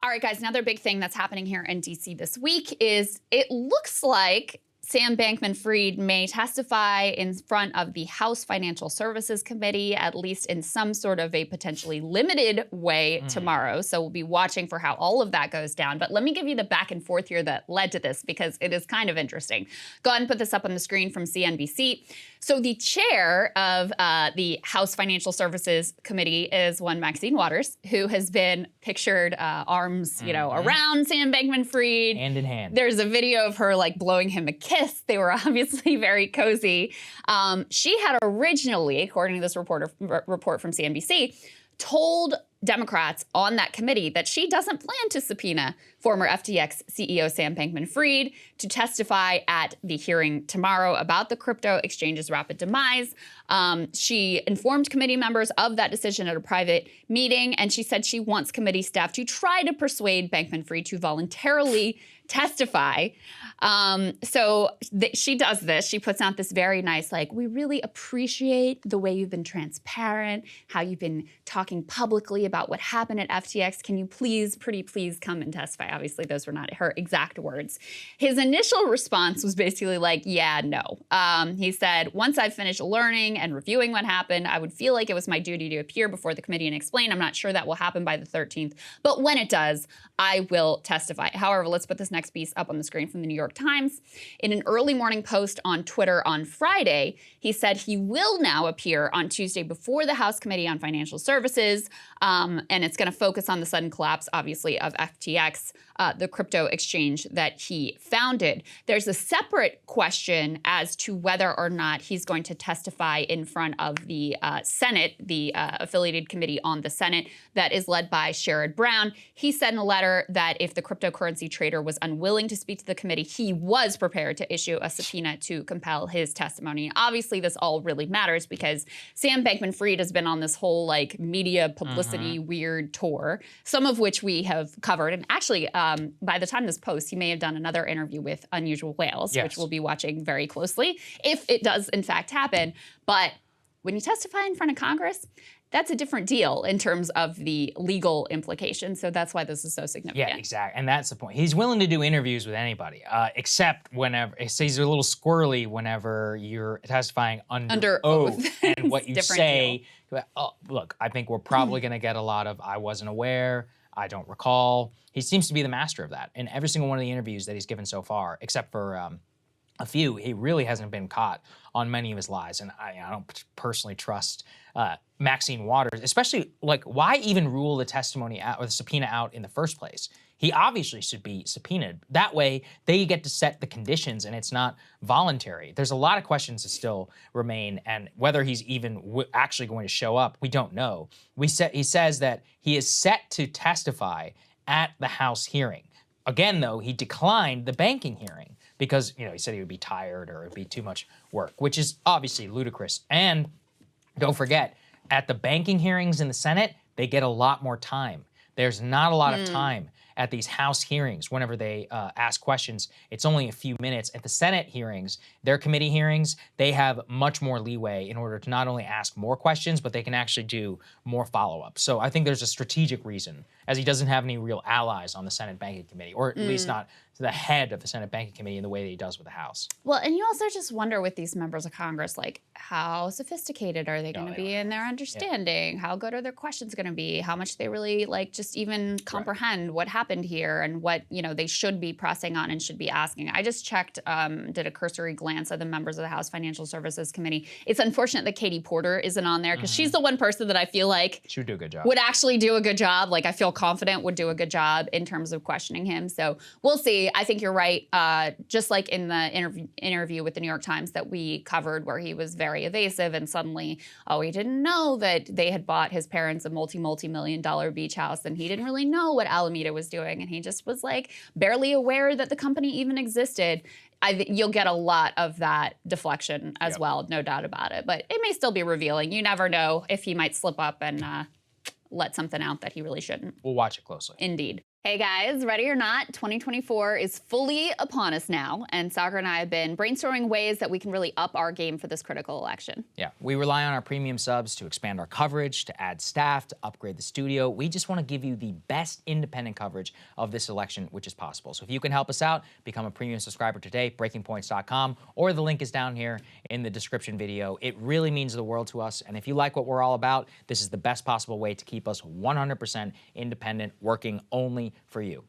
All right, guys, another big thing that's happening here in D.C. this week is it looks like Sam Bankman-Fried may testify in front of the House Financial Services Committee, at least in some sort of a potentially limited way tomorrow. So we'll be watching for how all of that goes down. But let me give you the back and forth here that led to this, because it is kind of interesting. Go ahead and put this up on the screen from CNBC. So the chair of the House Financial Services Committee is one Maxine Waters, who has been pictured arms, around Sam Bankman-Fried. Hand in hand. There's a video of her like blowing him a kiss. They were obviously very cozy. She had originally, according to this report from CNBC, told Democrats on that committee that she doesn't plan to subpoena former FTX CEO Sam Bankman-Fried to testify at the hearing tomorrow about the crypto exchange's rapid demise. She informed committee members of that decision at a private meeting, and she said she wants committee staff to try to persuade Bankman-Fried to voluntarily testify. She does this. She puts out this very nice, like, we really appreciate the way you've been transparent, how you've been talking publicly about what happened at FTX. Can you please, pretty please come and testify? Obviously, those were not her exact words. His initial response was basically like, yeah, no. He said, once I've finished learning and reviewing what happened, I would feel like it was my duty to appear before the committee and explain. I'm not sure that will happen by the 13th, but when it does, I will testify. However, let's put this next piece up on the screen from the New York Times. In an early morning post on Twitter on Friday, he said he will now appear on Tuesday before the House Committee on Financial Services, and it's going to focus on the sudden collapse, obviously, of FTX, the crypto exchange that he founded. There's a separate question as to whether or not he's going to testify in front of the Senate, the affiliated committee on the Senate that is led by Sherrod Brown. He said in a letter that if the cryptocurrency trader was unwilling to speak to the committee, he was prepared to issue a subpoena to compel his testimony. Obviously, this all really matters because Sam Bankman-Fried has been on this whole like media publicity weird tour, some of which we have covered. And actually, by the time this posts, he may have done another interview with Unusual Whales, which we'll be watching very closely if it does in fact happen. But when you testify in front of Congress, that's a different deal in terms of the legal implications. So that's why this is so significant. Yeah, exactly. And that's the point. He's willing to do interviews with anybody, except whenever, he's a little squirrely whenever you're testifying under oath. And what you say, look, I think we're probably going to get a lot of, I wasn't aware, I don't recall. He seems to be the master of that. In every single one of the interviews that he's given so far, except for a few, he really hasn't been caught on many of his lies. And I don't personally trust Maxine Waters, especially, like, why even rule the testimony out or the subpoena out in the first place? He obviously should be subpoenaed. That way, they get to set the conditions and it's not voluntary. There's a lot of questions that still remain, and whether he's even actually going to show up, we don't know. He says that he is set to testify at the House hearing. Again, though, he declined the banking hearing because, he said he would be tired or it would be too much work, which is obviously ludicrous. And don't forget, at the banking hearings in the Senate, they get a lot more time. There's not a lot of time at these House hearings whenever they ask questions. It's only a few minutes. At the Senate hearings, their committee hearings, they have much more leeway in order to not only ask more questions, but they can actually do more follow-up. So I think there's a strategic reason, as he doesn't have any real allies on the Senate Banking Committee, or at least not the head of the Senate Banking Committee in the way that he does with the House. Well, and you also just wonder with these members of Congress, like, how sophisticated are they going to be in their understanding? Yeah. How good are their questions going to be? How much they really, like, just even comprehend what happened here and what, they should be pressing on and should be asking. I just checked, did a cursory glance at the members of the House Financial Services Committee. It's unfortunate that Katie Porter isn't on there because she's the one person that I feel like she would do a good job. Would actually do a good job. Like, I feel confident would do a good job in terms of questioning him. So we'll see. I think you're right. Just like in the interview with the New York Times that we covered where he was very evasive and suddenly, he didn't know that they had bought his parents a multi-million-dollar beach house and he didn't really know what Alameda was doing and he just was like barely aware that the company even existed. You'll get a lot of that deflection as well, no doubt about it. But it may still be revealing. You never know if he might slip up and let something out that he really shouldn't. We'll watch it closely. Indeed. Hey guys, ready or not, 2024 is fully upon us now, and Saagar and I have been brainstorming ways that we can really up our game for this critical election. Yeah, we rely on our premium subs to expand our coverage, to add staff, to upgrade the studio. We just want to give you the best independent coverage of this election, which is possible. So if you can help us out, become a premium subscriber today, breakingpoints.com, or the link is down here in the description video. It really means the world to us, and if you like what we're all about, this is the best possible way to keep us 100% independent, working only for you.